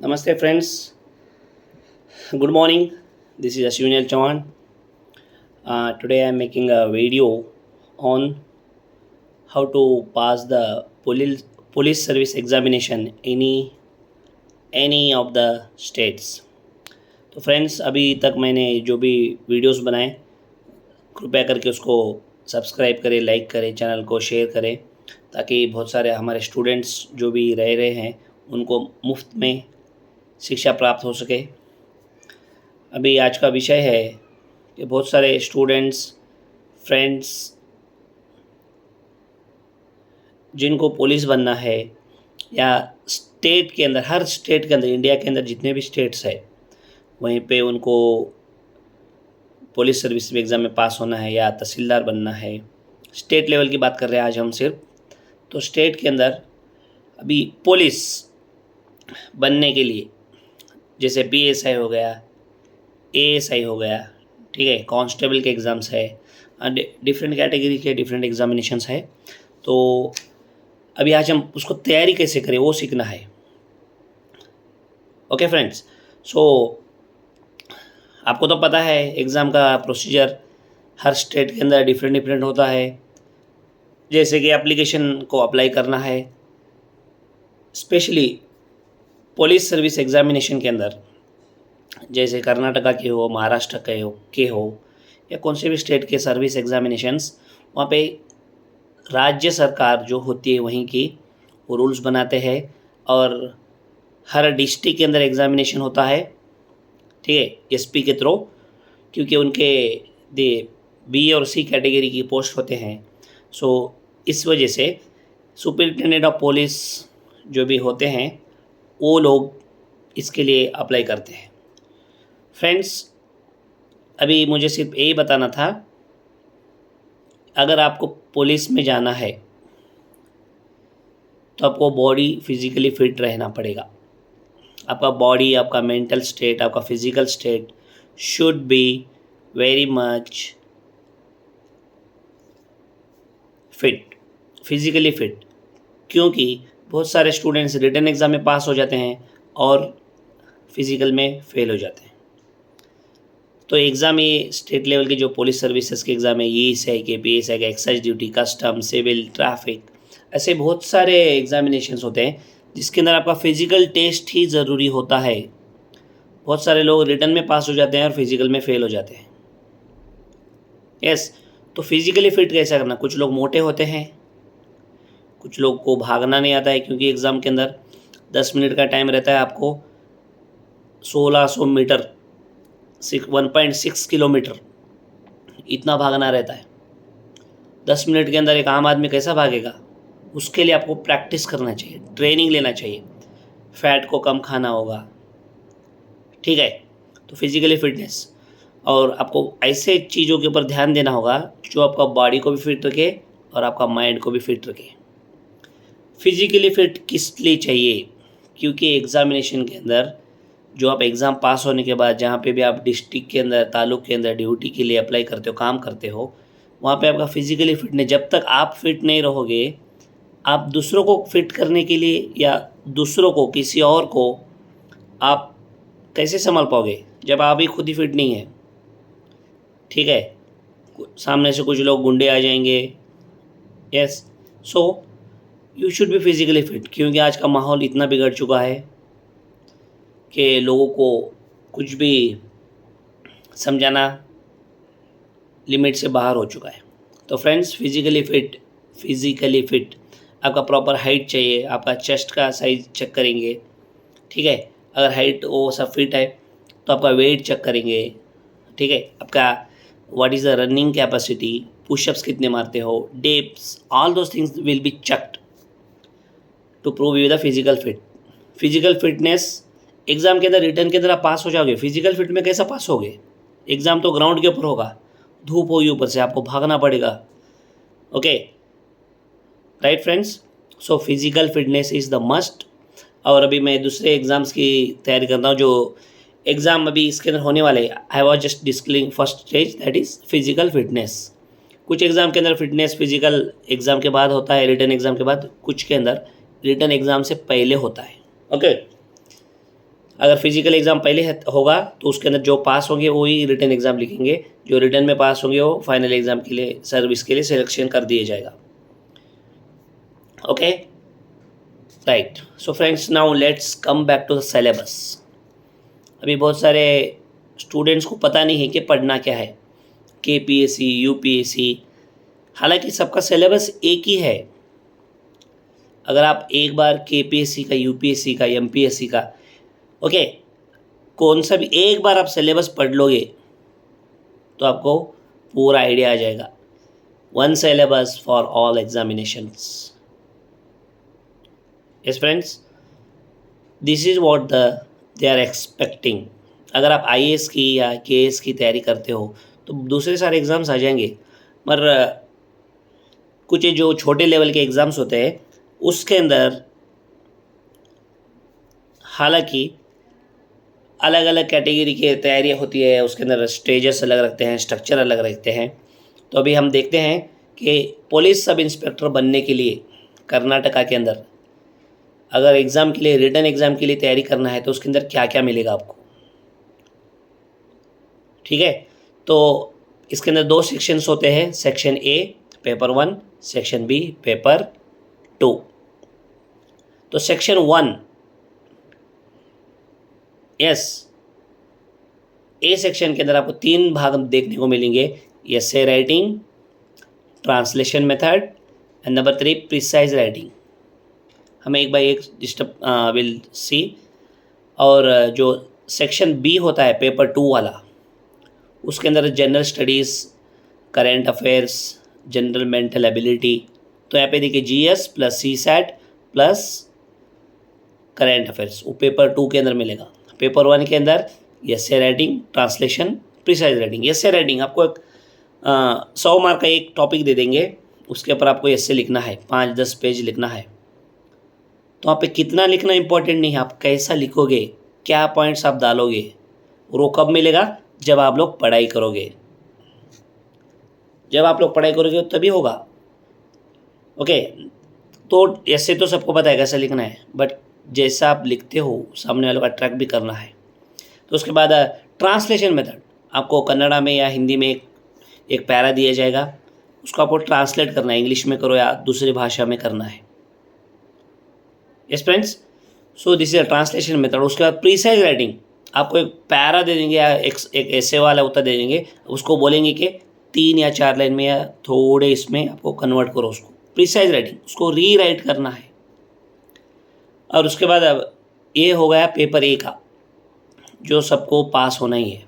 Namaste, friends. Good morning. This is Ashwinil Chauhan. Today I am making a video on how to pass the police service examination any of the states. तो friends अभी तक मैंने जो भी videos बनाए कृपया करके उसको सब्सक्राइब करें, लाइक करें, चैनल को शेयर करें ताकि बहुत सारे हमारे स्टूडेंट्स जो भी रह रहे हैं उनको मुफ्त में शिक्षा प्राप्त हो सके। अभी आज का विषय है कि बहुत सारे स्टूडेंट्स फ्रेंड्स जिनको पुलिस बनना है या स्टेट के अंदर, हर स्टेट के अंदर, इंडिया के अंदर जितने भी स्टेट्स है वहीं पे उनको पुलिस सर्विस में एग्ज़ाम में पास होना है या तहसीलदार बनना है। स्टेट लेवल की बात कर रहे हैं आज हम सिर्फ। तो स्टेट के अंदर अभी पुलिस बनने के लिए जैसे पीएसआई हो गया, एएसआई हो गया, ठीक है, कांस्टेबल के एग्ज़ाम्स है, डिफरेंट कैटेगरी के डिफरेंट एग्जामिनेशंस है। तो अभी आज हम उसको तैयारी कैसे करें वो सीखना है। ओके फ्रेंड्स, सो आपको तो पता है एग्ज़ाम का प्रोसीजर हर स्टेट के अंदर डिफरेंट डिफरेंट होता है। जैसे कि एप्लीकेशन को अप्लाई करना है, स्पेशली पुलिस सर्विस एग्ज़ामिनेशन के अंदर, जैसे कर्नाटका के हो, महाराष्ट्र के हो या कौन से भी स्टेट के सर्विस एग्ज़ामिनेशंस, वहाँ पे राज्य सरकार जो होती है वहीं की वो रूल्स बनाते हैं और हर डिस्ट्रिक्ट के अंदर एग्ज़ामिनेशन होता है, ठीक है, एसपी के थ्रू, क्योंकि उनके दे बी और सी कैटेगरी की पोस्ट होते हैं। सो इस वजह से सुपरिटेंडेंट ऑफ पुलिस जो भी होते हैं वो लोग इसके लिए अप्लाई करते हैं। फ्रेंड्स, अभी मुझे सिर्फ यही बताना था, अगर आपको पुलिस में जाना है तो आपको बॉडी फिज़िकली फिट रहना पड़ेगा। आपका बॉडी, आपका मेंटल स्टेट, आपका physical state should be very much fit, physically fit, क्योंकि बहुत सारे स्टूडेंट्स रिटन एग्ज़ाम में पास हो जाते हैं और फिज़िकल में फेल हो जाते हैं। तो एग्ज़ाम ये स्टेट लेवल के जो पुलिस सर्विसेज के एग्ज़ाम है, ईएसआई के, पीएसआई के, excise duty, custom, civil, traffic, ऐसे बहुत सारे एग्ज़ामिनेशंस होते हैं जिसके अंदर आपका फ़िज़िकल टेस्ट ही ज़रूरी होता है। बहुत सारे लोग रिटन में पास हो जाते हैं और फिज़िकल में फेल हो जाते हैं। यस, तो फिज़िकली फ़िट कैसे करना। कुछ लोग मोटे होते हैं, कुछ लोग को भागना नहीं आता है, क्योंकि एग्ज़ाम के अंदर 10 मिनट का टाइम रहता है, आपको 1600 मीटर 1.6 किलोमीटर इतना भागना रहता है। 10 मिनट के अंदर एक आम आदमी कैसा भागेगा? उसके लिए आपको प्रैक्टिस करना चाहिए, ट्रेनिंग लेना चाहिए, फैट को कम खाना होगा, ठीक है। तो फिज़िकली फिटनेस, और आपको ऐसे चीज़ों के ऊपर ध्यान देना होगा जो आपका बॉडी को भी फिट रखे और आपका माइंड को भी फिट रखे। फिज़िकली फिट किस लिए चाहिए? क्योंकि एग्ज़ामिनेशन के अंदर जो आप एग्ज़ाम पास होने के बाद जहाँ पे भी आप डिस्ट्रिक्ट के अंदर, तालुक के अंदर ड्यूटी के लिए अप्लाई करते हो, काम करते हो, वहाँ पे आपका फिज़िकली फिटनेस, जब तक आप फिट नहीं रहोगे, आप दूसरों को फिट करने के लिए या दूसरों को, किसी और को आप कैसे संभाल पाओगे जब आप ही खुद ही फिट नहीं है, ठीक है। सामने से कुछ लोग गुंडे आ जाएंगे। Yes, so you should be physically fit, क्योंकि आज का माहौल इतना बिगड़ चुका है कि लोगों को कुछ भी समझाना लिमिट से बाहर हो चुका है। तो फ्रेंड्स, फिज़िकली फ़िट आपका प्रॉपर हाइट चाहिए, आपका चेस्ट का साइज़ चेक करेंगे, ठीक है। अगर हाइट वो सब फिट है तो आपका वेट चेक करेंगे, ठीक है। आपका what is the running capacity, pushups कितने मारते हो, dips, all those things will be checked to prove you the physical fit. Physical fitness exam के अंदर, रिटर्न के अंदर आप पास हो जाओगे। फिज़िकल फिट में कैसा पास होगे? एग्ज़ाम तो ग्राउंड के ऊपर होगा, धूप होगी ऊपर से, आपको भागना पड़ेगा। Okay, right friends, so physical fitness is the must. और अभी मैं दूसरे एग्ज़ाम्स की तैयारी कर रहा हूँ, जो एग्ज़ाम अभी इसके अंदर होने वाले, I was just discussing first stage, that is physical fitness. कुछ एग्ज़ाम के अंदर फिटनेस फिज़िकल एग्ज़ाम के बाद होता है, रिटन एग्ज़ाम के बाद, कुछ के अंदर रिटन एग्ज़ाम से पहले होता है। ओके, अगर फिजिकल एग्ज़ाम पहले होगा तो उसके अंदर जो पास होंगे वो ही रिटन एग्ज़ाम लिखेंगे, जो रिटन में पास होंगे वो फाइनल एग्ज़ाम के लिए सर्विस के लिए सिलेक्शन कर दिया जाएगा। Okay, right. So friends, now let's come back to the syllabus. अभी बहुत सारे स्टूडेंट्स को पता नहीं है कि पढ़ना क्या है, KPSC, UPSC, हालांकि सबका सिलेबस एक ही है। अगर आप एक बार KPSC का, UPSC का, MPSC का, ओके, कौन सा भी एक बार आप सिलेबस पढ़ लोगे तो आपको पूरा आइडिया आ जाएगा। One syllabus for all examinations. Yes friends, this is what they are expecting. अगर आप IAS की या KS की तैयारी करते हो तो दूसरे सारे एग्ज़ाम्स आ जाएंगे, मगर कुछ जो छोटे लेवल के एग्ज़ाम्स होते हैं उसके अंदर हालांकि अलग अलग कैटेगरी की तैयारियाँ होती है, उसके अंदर स्टेजेस अलग रखते हैं, स्ट्रक्चर अलग रखते हैं। तो अभी हम देखते हैं कि पुलिस सब इंस्पेक्टर बनने के लिए कर्नाटका के अंदर अगर एग्ज़ाम के लिए, रिटन एग्ज़ाम के लिए तैयारी करना है तो उसके अंदर क्या क्या मिलेगा आपको। ठीक है, तो इसके अंदर 2 सेक्शंस होते हैं, section A paper 1, section B paper 2। तो सेक्शन 1, यस, A सेक्शन के अंदर आपको 3 भाग देखने को मिलेंगे, essay writing, translation method and number 3 precise writing. हमें एक बाय एक डिस्टर्ब विल सी। और जो सेक्शन B होता है पेपर 2 वाला, उसके अंदर general studies, current affairs, general mental ability. तो यहाँ पे देखिए GS plus CSAT plus current affairs, वो पेपर 2 के अंदर मिलेगा। पेपर 1 के अंदर essay writing, translation, precise writing. Essay writing आपको एक 100 मार्क का एक टॉपिक दे देंगे, उसके ऊपर आपको एसे लिखना है, 5-10 पेज लिखना है। तो वहाँ पे कितना लिखना इंपॉर्टेंट नहीं है, आप कैसा लिखोगे, क्या पॉइंट्स आप डालोगे, और वो कब मिलेगा, जब आप लोग पढ़ाई करोगे। जब आप लोग पढ़ाई करोगे तभी होगा। ओके, तो ऐसे तो सबको पता है कैसे लिखना है, बट जैसा आप लिखते हो सामने वालों को अट्रैक्ट भी करना है। तो उसके बाद ट्रांसलेशन मेथड, आपको कन्नड़ा में या हिंदी में एक पैरा दिया जाएगा, उसको आपको ट्रांसलेट करना है, इंग्लिश में करो या दूसरी भाषा में करना है। Yes friends, so this is a translation method. उसके बाद प्रीसाइज राइटिंग, आपको एक पैरा दे देंगे या एक ऐसे वाला उत्तर दे देंगे, उसको बोलेंगे कि 3 या 4 लाइन में या थोड़े इसमें आपको कन्वर्ट करो उसको। प्रीसाइज राइटिंग, उसको रीराइट करना है। और उसके बाद अब ये हो गया पेपर A का, जो सबको पास होना ही है।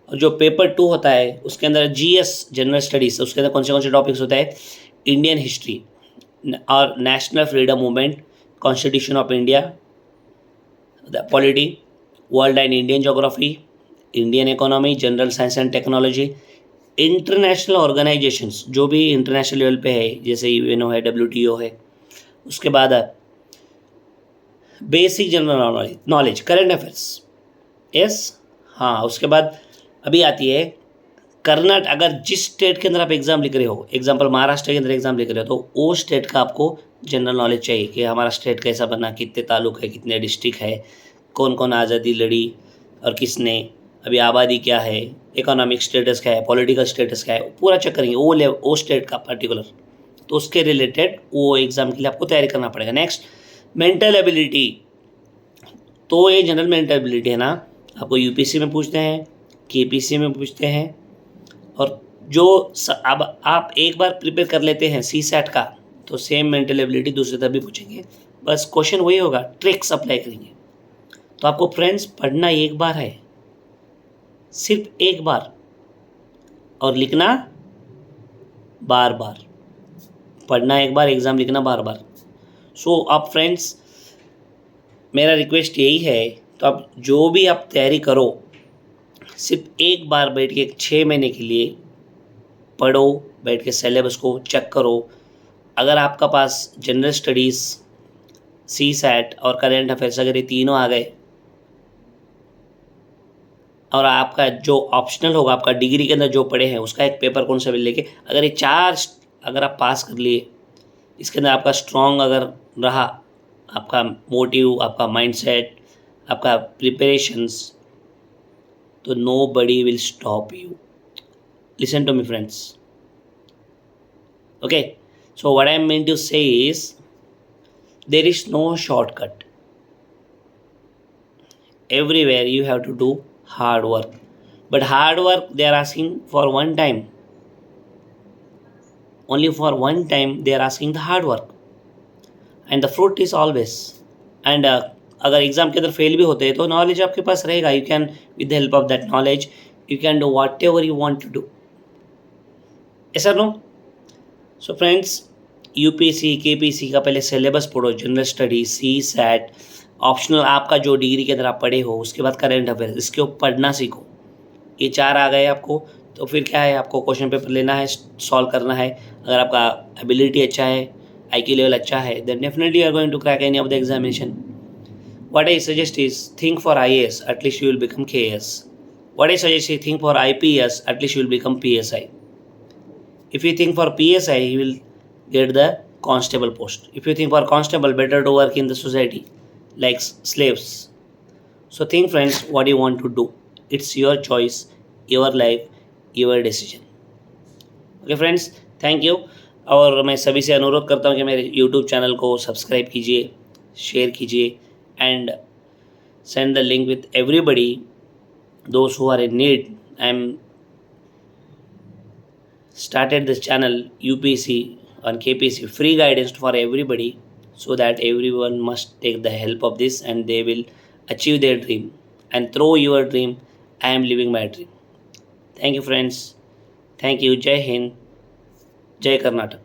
और जो पेपर 2 होता है उसके अंदर GS जनरल स्टडीज़, उसके अंदर कौन से टॉपिक्स होता है, इंडियन हिस्ट्री और national freedom movement, constitution of India, the polity, world and Indian geography, Indian economy, general science and technology, international organisations जो भी इंटरनेशनल लेवल पे है, जैसे UNO है, WTO है। उसके बाद basic general knowledge, current affairs. Yes, हाँ, उसके बाद अभी आती है कर्नाटक। अगर जिस स्टेट के अंदर आप एग्ज़ाम लिख रहे हो, एग्जाम्पल महाराष्ट्र के अंदर एग्ज़ाम लिख रहे हो, तो वो स्टेट का आपको जनरल नॉलेज चाहिए कि हमारा स्टेट कैसा बना, कितने तालुक है, कितने डिस्ट्रिक्ट है, कौन कौन आज़ादी लड़ी और किसने, अभी आबादी क्या है, इकोनॉमिक स्टेटस क्या है, पॉलिटिकल स्टेटस क्या है, पूरा चेक करेंगे वो स्टेट का पर्टिकुलर। तो उसके रिलेटेड वो एग्ज़ाम के लिए आपको तैयारी करना पड़ेगा। Next, mental ability. तो ये जनरल मेंटल एबिलिटी है ना, आपको UPSC में पूछते हैं, KPSC में पूछते हैं, और जो अब आप एक बार प्रिपेयर कर लेते हैं CSAT का, तो सेम मेंटल एबिलिटी दूसरे तरफ भी पूछेंगे, बस क्वेश्चन वही होगा, ट्रिक्स अप्लाई करेंगे। तो आपको फ्रेंड्स पढ़ना एक बार है, सिर्फ एक बार, और लिखना बार बार। पढ़ना एक बार, एग्ज़ाम लिखना बार बार। सो आप फ्रेंड्स, मेरा रिक्वेस्ट यही है, तो आप जो भी आप तैयारी करो, सिर्फ एक बार बैठ के 6 महीने के लिए पढ़ो, बैठ के सिलेबस को चेक करो। अगर आपका पास जनरल स्टडीज़, CSAT और करंट अफेयर्स अगर ये तीनों आ गए, और आपका जो ऑप्शनल होगा, आपका डिग्री के अंदर जो पढ़े हैं उसका एक पेपर कौन सा भी लेके, अगर ये 4 अगर आप पास कर लिए, इसके अंदर आपका स्ट्रॉन्ग अगर रहा, आपका मोटिव, आपका माइंडसेट, आपका प्रिपरेशंस, तो nobody will stop you. Listen to me, friends. Okay, so what I mean to say is there is no shortcut. Everywhere you have to do hard work, but hard work they are asking for one time, only for one time they are asking the hard work, and the fruit is always. And अगर exam के अंदर fail भी होते हैं तो knowledge आपके पास रहेगा, you can with the help of that knowledge you can do whatever you want to do, ऐसा नो. सो फ्रेंड्स, यूपीएससी केपीएससी का पहले सिलेबस पढ़ो, general study, C SAT, optional आपका जो डिग्री के अंदर आप पढ़े हो, उसके बाद करंट अफेयर, इसके ऊपर पढ़ना सीखो. ये 4 आ गए आपको, तो फिर क्या है, आपको क्वेश्चन पेपर लेना है, सॉल्व करना है. अगर आपका एबिलिटी अच्छा है, IQ लेवल अच्छा है, then definitely you are going to crack any of the examination. What I suggest is think for IAS, at least you will become KS. What I suggest is think for IPS, at least you will become PSI. If you think for PSI, you will get the constable post. If you think for constable, better to work in the society like slaves. So think, friends, what you want to do. It's your choice, your life, your decision. Okay friends, thank you. और मैं सभी से अनुरोध करता हूँ कि मेरे YouTube channel को सब्सक्राइब कीजिए, शेयर कीजिए, and send the link with everybody, those who are in need. I am started this channel UPC and KPC free guidance for everybody, so that everyone must take the help of this and they will achieve their dream. And through your dream, I am living my dream. Thank you friends. Thank you. Jai Hind. Jai Karnataka.